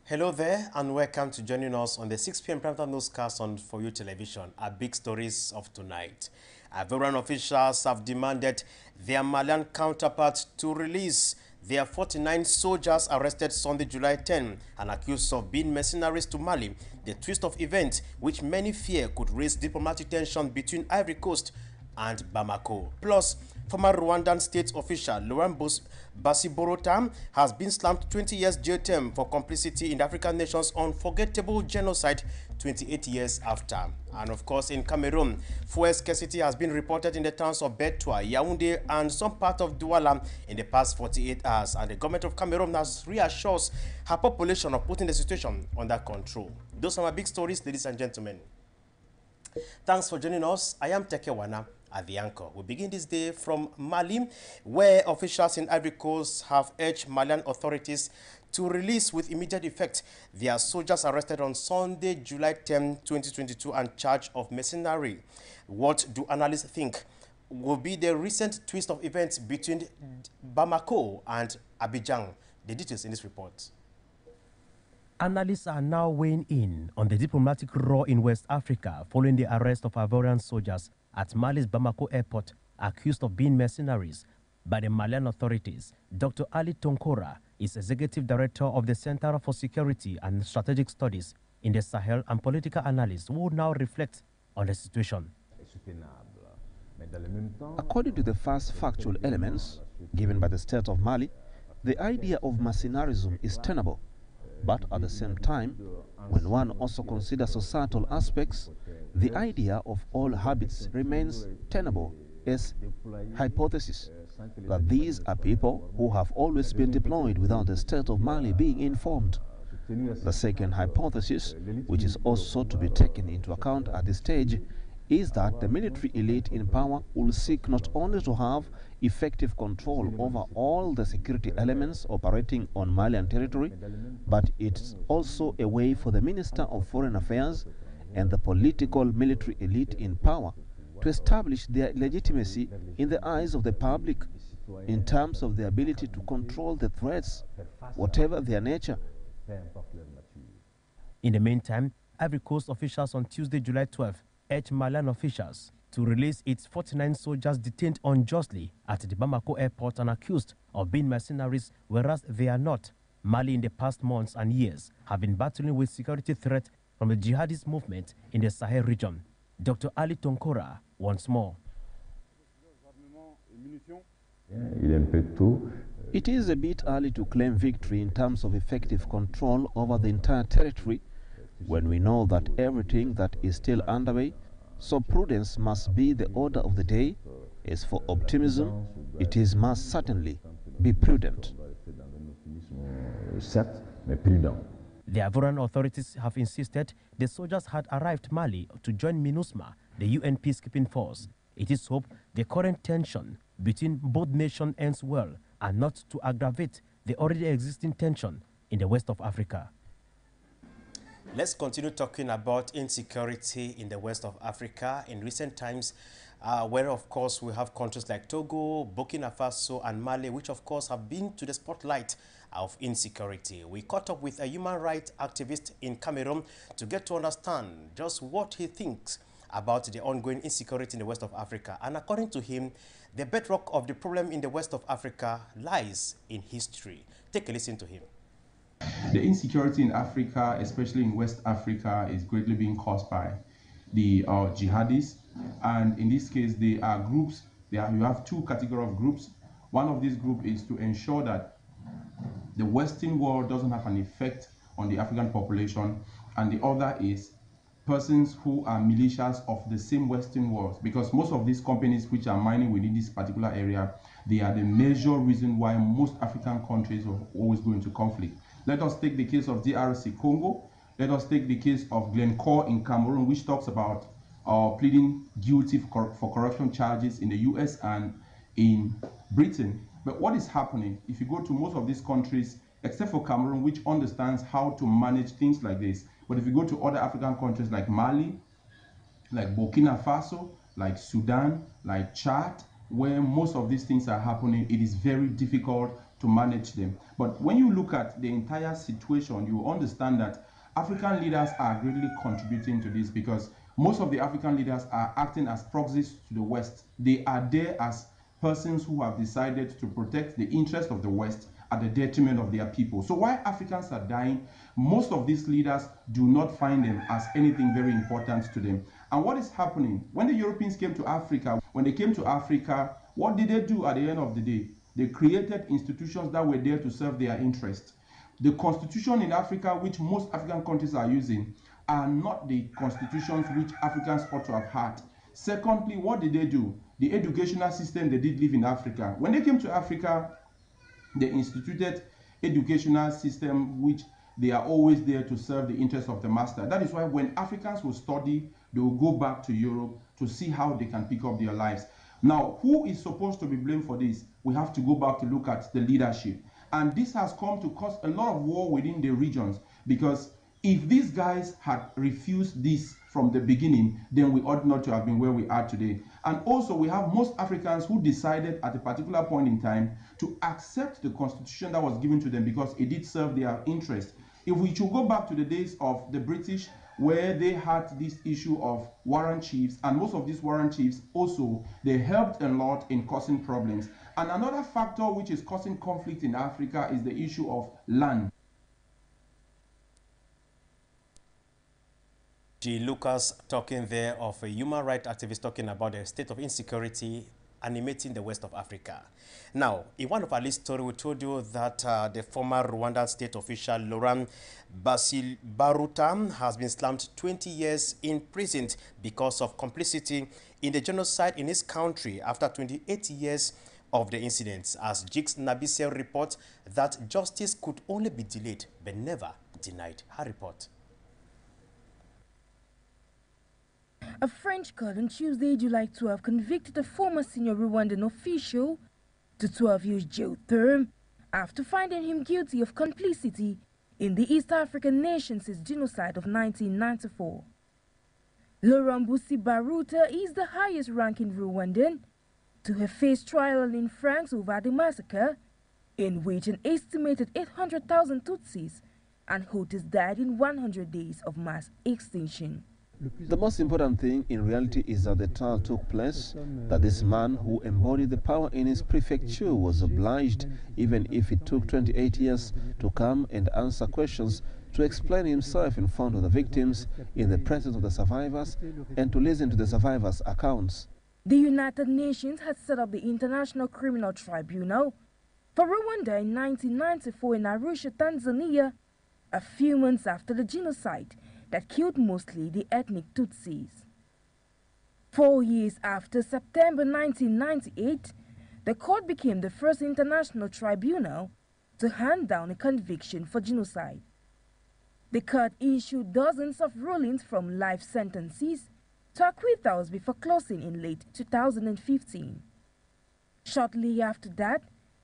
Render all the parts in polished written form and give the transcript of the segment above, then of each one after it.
Hello there and welcome to joining us on the 6 p.m. primetime newscast on For You Television. Our big stories of tonight. Ivorian officials have demanded their Malian counterparts to release their 49 soldiers arrested Sunday, July 10 and accused of being mercenaries to Mali, the twist of events which many fear could raise diplomatic tension between Ivory Coast and Bamako. Plus, former Rwandan state official Laurent Basiborota has been slammed 20 years jail term for complicity in the African nation's unforgettable genocide 28 years after. And of course, in Cameroon, fuel scarcity has been reported in the towns of Betua, Yaoundé, and some part of Douala in the past 48 hours. And the government of Cameroon has reassured her population of putting the situation under control. Those are my big stories, ladies and gentlemen. Thanks for joining us. I am Tekewana at the anchor. We begin this day from Mali, where officials in Ivory Coast have urged Malian authorities to release with immediate effect their soldiers arrested on Sunday, July 10, 2022 and charged of mercenary. What do analysts think will be the recent twist of events between Bamako and Abidjan? The details in this report. Analysts are now weighing in on the diplomatic row in West Africa following the arrest of Ivorian soldiers at Mali's Bamako airport accused of being mercenaries by the Malian authorities. Dr. Ali Tonkora is executive director of the Center for Security and Strategic Studies in the Sahel and political analyst who will now reflect on the situation. According to the first factual elements given by the state of Mali, the idea of mercenarism is tenable. But at the same time, when one also considers societal aspects, the idea of all habits remains tenable as hypothesis that these are people who have always been deployed without the state of Mali being informed. The second hypothesis, which is also to be taken into account at this stage, is that the military elite in power will seek not only to have effective control over all the security elements operating on Malian territory, but it's also a way for the Minister of Foreign Affairs and the political military elite in power to establish their legitimacy in the eyes of the public in terms of the ability to control the threats, whatever their nature. In the meantime, Ivory Coast officials on Tuesday, July 12, urged Malian officials to release its 49 soldiers detained unjustly at the Bamako airport and accused of being mercenaries, whereas they are not. Mali in the past months and years have been battling with security threats from the jihadist movement in the Sahel region. Dr. Ali Tonkora once more. It is a bit early to claim victory in terms of effective control over the entire territory when we know that everything that is still underway, so prudence must be the order of the day. As for optimism, it is must certainly be prudent. The Ivorian authorities have insisted the soldiers had arrived Mali to join MINUSMA, the UN peacekeeping force. It is hoped the current tension between both nations ends well and not to aggravate the already existing tension in the west of Africa. Let's continue talking about insecurity in the west of Africa in recent times, where of course we have countries like Togo, Burkina Faso and Mali, which of course have been to the spotlight of insecurity. We caught up with a human rights activist in Cameroon to get to understand just what he thinks about the ongoing insecurity in the west of Africa. And according to him, the bedrock of the problem in the west of Africa lies in history. Take a listen to him. The insecurity in Africa, especially in West Africa, is greatly being caused by the jihadists. And in this case, they are groups. You have two categories of groups. One of these groups is to ensure that the Western world doesn't have an effect on the African population. And the other is persons who are militias of the same Western world. Because most of these companies which are mining within this particular area, they are the major reason why most African countries will always go into conflict. Let us take the case of DRC Congo. Let us take the case of Glencore in Cameroon, which talks about pleading guilty for corruption charges in the US and in Britain. But what is happening, if you go to most of these countries, except for Cameroon, which understands how to manage things like this, but if you go to other African countries like Mali, like Burkina Faso, like Sudan, like Chad, where most of these things are happening, it is very difficult to manage them. But when you look at the entire situation, you understand that African leaders are greatly contributing to this, because most of the African leaders are acting as proxies to the West. They are there as persons who have decided to protect the interest of the West at the detriment of their people. So while Africans are dying, most of these leaders do not find them as anything very important to them. And what is happening? When the Europeans came to Africa, what did they do at the end of the day? They created institutions that were there to serve their interest. The constitution in Africa, which most African countries are using, are not the constitutions which Africans ought to have had. Secondly, what did they do? The educational system they did live in Africa. When they came to Africa, they instituted educational system which they are always there to serve the interests of the master. That is why when Africans will study, they will go back to Europe to see how they can pick up their lives. Now, who is supposed to be blamed for this? We have to go back to look at the leadership. And this has come to cause a lot of war within the regions, because if these guys had refused this from the beginning, then we ought not to have been where we are today. And also, we have most Africans who decided at a particular point in time to accept the constitution that was given to them because it did serve their interest. If we should go back to the days of the British, where they had this issue of warrant chiefs, and most of these warrant chiefs also, they helped a lot in causing problems. And another factor which is causing conflict in Africa is the issue of land. G. Lucas talking there of a human rights activist talking about the state of insecurity animating the west of Africa. Now, in one of our list story, we told you that the former Rwandan state official Laurent Basilbaruta has been slammed 20 years in prison because of complicity in the genocide in his country after 28 years of the incidents. As Jix Nabise reports that justice could only be delayed but never denied. Her report. A French court on Tuesday, July 12, convicted a former senior Rwandan official to 12 years jail term after finding him guilty of complicity in the East African nation's genocide of 1994. Laurent Basilbaruta is the highest-ranking Rwandan to have faced trial in France over the massacre, in which an estimated 800,000 Tutsis and Hutus died in 100 days of mass extinction. The most important thing in reality is that the trial took place, that this man who embodied the power in his prefecture was obliged, even if it took 28 years, to come and answer questions, to explain himself in front of the victims, in the presence of the survivors, and to listen to the survivors' accounts. The United Nations had set up the International Criminal Tribunal for Rwanda in 1994 in Arusha, Tanzania, a few months after the genocide that killed mostly the ethnic Tutsis. 4 years after September 1998, the court became the first international tribunal to hand down a conviction for genocide. The court issued dozens of rulings from life sentences to acquittals before closing in late 2015. Shortly after that,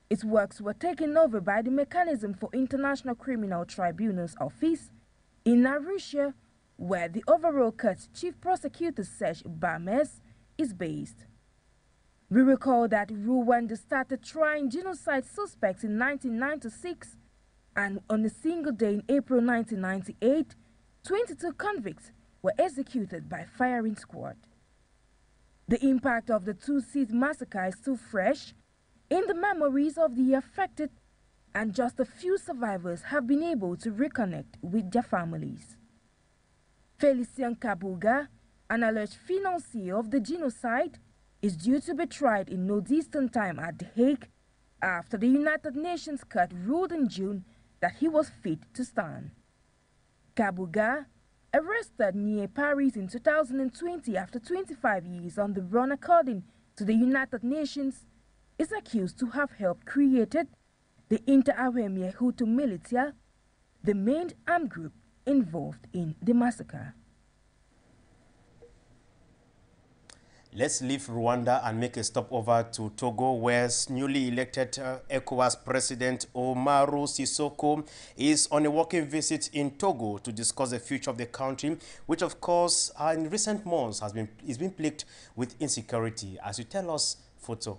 its works were taken over by the Mechanism for International Criminal Tribunals Office in Arusha, where the overall court's chief prosecutor Serge Bames is based. We recall that Rwanda started trying genocide suspects in 1996, and on a single day in April 1998, 22 convicts were executed by firing squad. The impact of the Tutsi massacre is still fresh in the memories of the affected, and just a few survivors have been able to reconnect with their families. Felicien Kabuga, an alleged financier of the genocide, is due to be tried in no distant time at The Hague after the United Nations Court ruled in June that he was fit to stand. Kabuga, arrested near Paris in 2020 after 25 years on the run according to the United Nations, is accused to have helped created the Interahamwe Hutu militia, the main armed group involved in the massacre. Let's leave Rwanda and make a stop over to Togo, where newly elected ECOWAS President Umaru Sissoco is on a working visit in Togo to discuss the future of the country, which of course in recent months is been plagued with insecurity. As you tell us, Photo.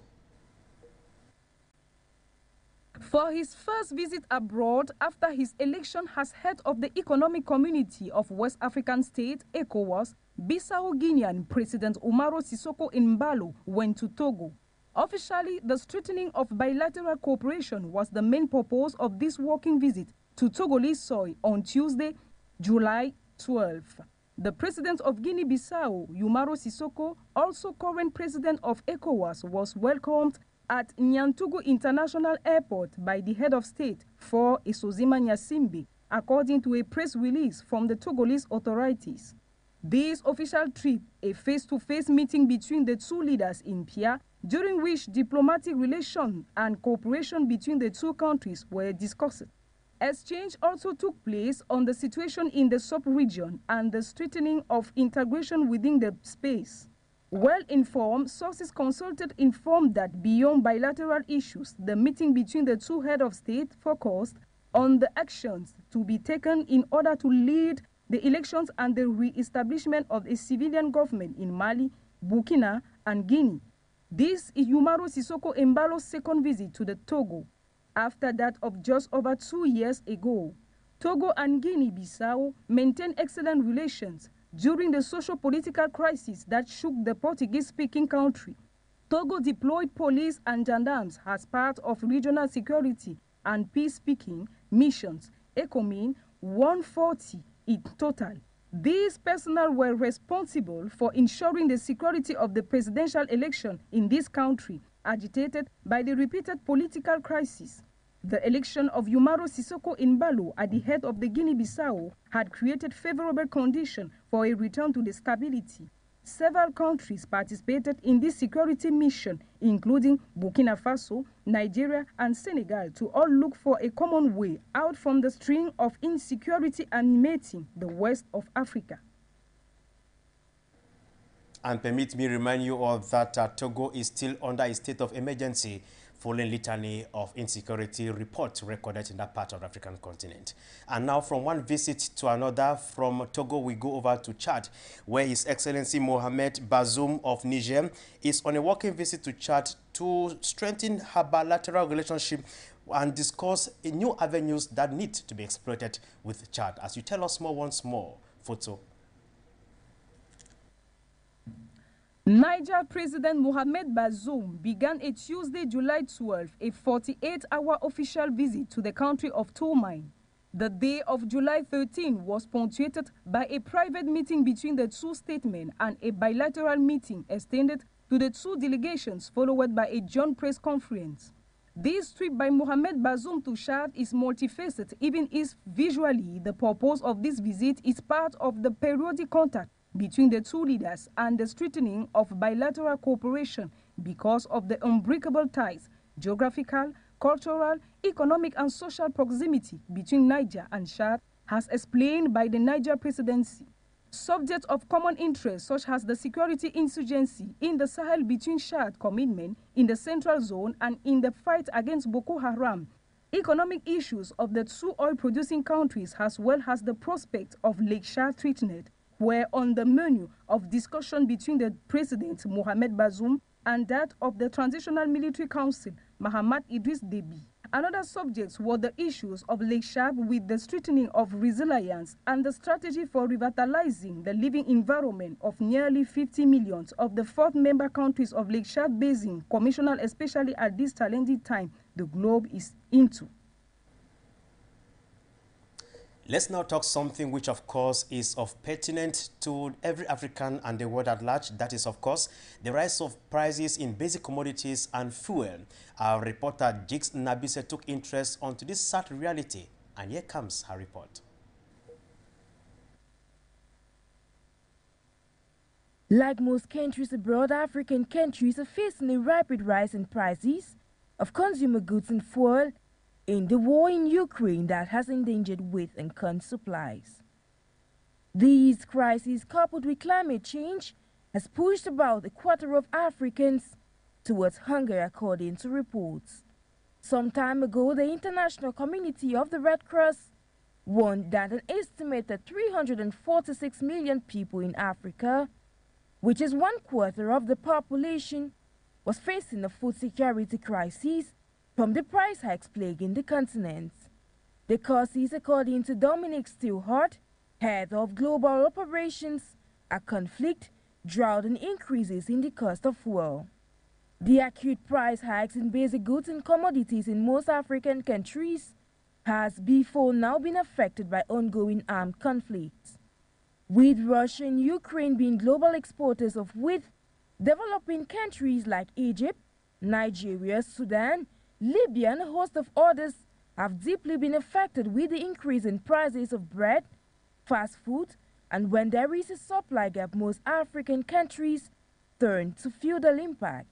For his first visit abroad after his election as head of the Economic Community of West African States, ECOWAS, Bissau-Guinean President Umaru Sissoco Embalo went to Togo. Officially, the strengthening of bilateral cooperation was the main purpose of this working visit to Togolese soil on Tuesday, July 12. The president of Guinea-Bissau, Umaru Sissoco, also current president of ECOWAS, was welcomed at Nyantugu International Airport by the head of state for Isozima Nyasimbe, according to a press release from the Togolese authorities. This official trip, a face-to-face meeting between the two leaders in Pia, during which diplomatic relations and cooperation between the two countries were discussed. Exchange also took place on the situation in the sub-region and the strengthening of integration within the space. Well-informed sources consulted informed that beyond bilateral issues, the meeting between the two heads of state focused on the actions to be taken in order to lead the elections and the re-establishment of a civilian government in Mali, Burkina, and Guinea. This is Umaru Sissoco Embalo's second visit to the Togo, after that of just over 2 years ago. Togo and Guinea-Bissau maintain excellent relations during the socio-political crisis that shook the Portuguese-speaking country. Togo deployed police and gendarmes as part of regional security and peace-speaking missions, ECOMIN 140 in total. These personnel were responsible for ensuring the security of the presidential election in this country, agitated by the repeated political crisis. The election of Umaru Sissoco Embalo at the head of the Guinea-Bissau had created favorable conditions for a return to the stability. Several countries participated in this security mission, including Burkina Faso, Nigeria, and Senegal, to all look for a common way out from the string of insecurity animating the west of Africa. And permit me remind you all that Togo is still under a state of emergency following litany of insecurity reports recorded in that part of the African continent. And now from one visit to another, from Togo we go over to Chad, where His Excellency Mohamed Bazoum of Niger is on a working visit to Chad to strengthen her bilateral relationship and discuss new avenues that need to be exploited with Chad. As you tell us more once more, Photo. Niger President Mohamed Bazoum began a Tuesday, July 12, a 48-hour official visit to the country of Tourmaine. The day of July 13 was punctuated by a private meeting between the two statesmen and a bilateral meeting extended to the two delegations, followed by a joint press conference. This trip by Mohamed Bazoum to Chad is multifaceted, even if visually the purpose of this visit is part of the periodic contact between the two leaders and the strengthening of bilateral cooperation because of the unbreakable ties, geographical, cultural, economic, and social proximity between Niger and Chad, as explained by the Niger presidency. Subjects of common interest such as the security insurgency in the Sahel between Chad commitment in the central zone and in the fight against Boko Haram, economic issues of the two oil-producing countries as well as the prospect of Lake Chad treatment were on the menu of discussion between the President Mohamed Bazoum and that of the Transitional Military Council, Mahamat Idriss Déby. Another subject were the issues of Lake Chad with the strengthening of resilience and the strategy for revitalizing the living environment of nearly 50 million of the 4th member countries of Lake Chad Basin, commissioner especially at this challenging time the globe is into. Let's now talk something which, of course, is of pertinent to every African and the world at large. That is, of course, the rise of prices in basic commodities and fuel. Our reporter, Jigs Nabise, took interest onto this sad reality. And here comes her report. Like most countries abroad, African countries are facing a rapid rise in prices of consumer goods and fuel in the war in Ukraine that has endangered wheat and corn supplies. These crises, coupled with climate change has pushed about a quarter of Africans towards hunger, according to reports. Some time ago, the international community of the Red Cross warned that an estimated 346 million people in Africa, which is 1/4 of the population, was facing a food security crisis from the price hikes plaguing the continent. The causes, according to Dominic Stillhart, head of global operations, are conflict, drought, and increases in the cost of fuel. The acute price hikes in basic goods and commodities in most African countries has before now been affected by ongoing armed conflicts. With Russia and Ukraine being global exporters of wheat, developing countries like Egypt, Nigeria, Sudan, Libya, and a host of others have deeply been affected with the increase in prices of bread, fast food, and when there is a supply gap, most African countries turn to feudal impact.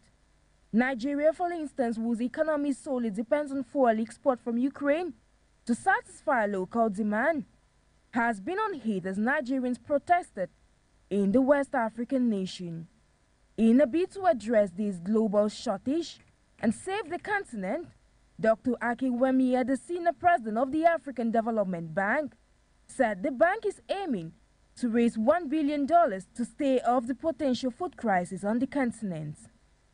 Nigeria, for instance, whose economy solely depends on fuel export from Ukraine to satisfy local demand, has been on hit as Nigerians protested in the West African nation. In a bid to address this global shortage and save the continent, Dr. Akinwumi, the senior president of the African Development Bank, said the bank is aiming to raise $1 billion to stay off the potential food crisis on the continent.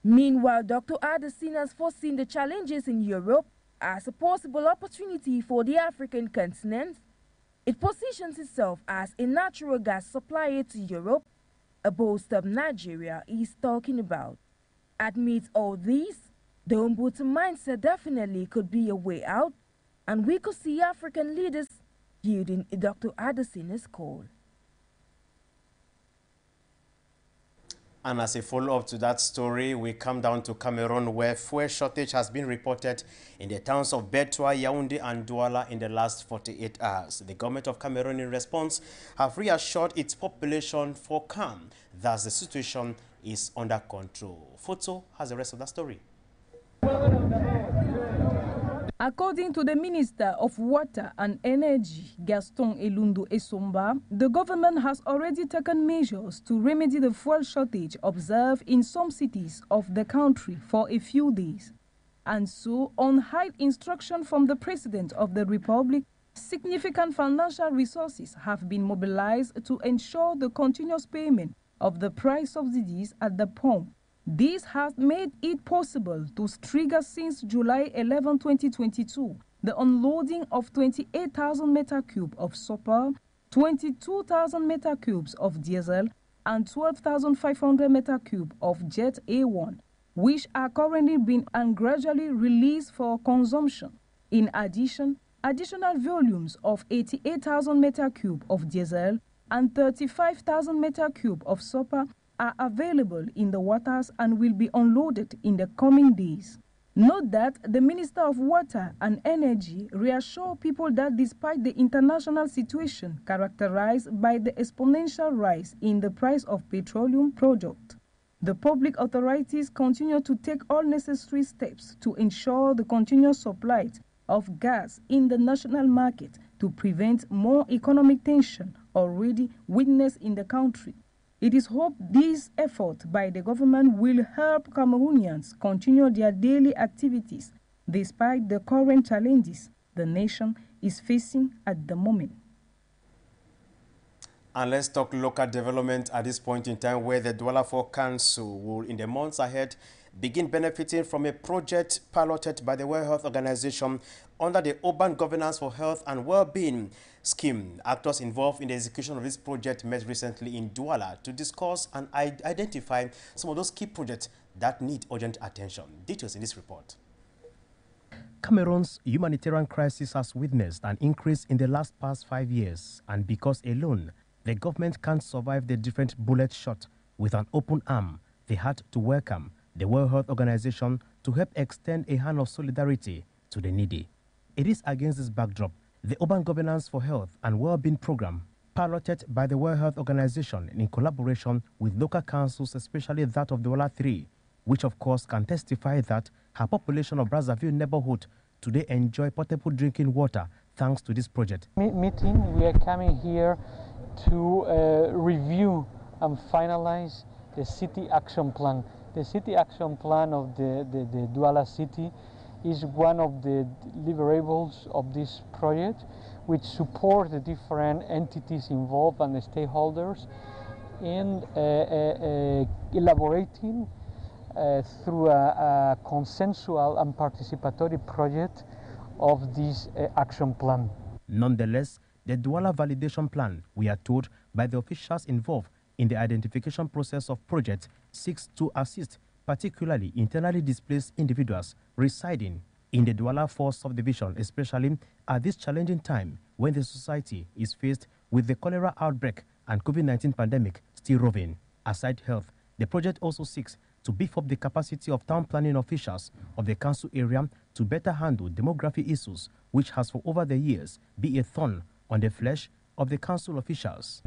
Meanwhile, Dr. Adesina has foreseen the challenges in Europe as a possible opportunity for the African continent. It positions itself as a natural gas supplier to Europe, a boast Nigeria is talking about. Amidst all these, the Ubuntu mindset definitely could be a way out, and we could see African leaders heeding Dr. Adesina's call. And as a follow-up to that story, we come down to Cameroon, where fuel shortage has been reported in the towns of Bertoua, Yaoundé, and Douala in the last 48 hours. The government of Cameroon, in response, have reassured its population for calm, thus the situation is under control. Foto has the rest of that story. According to the Minister of Water and Energy, Gaston Elundu Esomba, the government has already taken measures to remedy the fuel shortage observed in some cities of the country for a few days. And so, on high instruction from the President of the Republic, significant financial resources have been mobilized to ensure the continuous payment of the price subsidies at the pump. This has made it possible to trigger since July 11, 2022, the unloading of 28,000 meter cubes of super, 22,000 meter cubes of diesel, and 12,500 meter cubes of Jet A1, which are currently being and gradually released for consumption. In addition, additional volumes of 88,000 meter cubes of diesel and 35,000 meter cubes of super are available in the waters and will be unloaded in the coming days. Note that the Minister of Water and Energy reassured people that despite the international situation characterized by the exponential rise in the price of petroleum products, the public authorities continue to take all necessary steps to ensure the continuous supply of gas in the national market to prevent more economic tension already witnessed in the country. It is hoped this effort by the government will help Cameroonians continue their daily activities despite the current challenges the nation is facing at the moment. And let's talk local development at this point in time, where the Douala 4 Council will, in the months ahead, begin benefiting from a project piloted by the World Health Organization under the Urban Governance for Health and Well-being scheme. Actors involved in the execution of this project met recently in Douala to discuss and identify some of those key projects that need urgent attention. Details in this report. Cameroon's humanitarian crisis has witnessed an increase in the past 5 years, and because alone, the government can't survive the different bullet shot with an open arm, they had to welcome the World Health Organization to help extend a hand of solidarity to the needy. It is against this backdrop, the Urban Governance for Health and Well-being program, piloted by the World Health Organization in collaboration with local councils, especially that of Douala 3, which of course can testify that her population of Brazzaville neighborhood today enjoy potable drinking water thanks to this project. Meeting, we are coming here to review and finalize the city action plan. The city action plan of the Douala city is one of the deliverables of this project, which support the different entities involved and the stakeholders in elaborating through a consensual and participatory project of this action plan. Nonetheless, the Douala validation plan, we are told by the officials involved in the identification process of projects, seeks to assist particularly internally displaced individuals residing in the Douala 4 subdivision, especially at this challenging time when the society is faced with the cholera outbreak and COVID-19 pandemic still roving. Aside health, the project also seeks to beef up the capacity of town planning officials of the council area to better handle demography issues, which has for over the years been a thorn on the flesh of the council officials.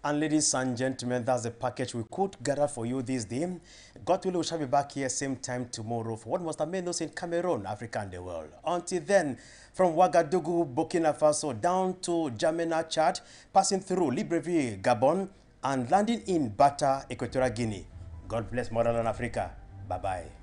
And ladies and gentlemen, that's the package we could gather for you this day. God willing, we shall be back here same time tomorrow for what must have made us in Cameroon, Africa, and the world. Until then, from Ouagadougou, Burkina Faso, down to Jamena, Chad, passing through Libreville, Gabon, and landing in Bata, Equatorial Guinea. God bless Motherland Africa. Bye-bye.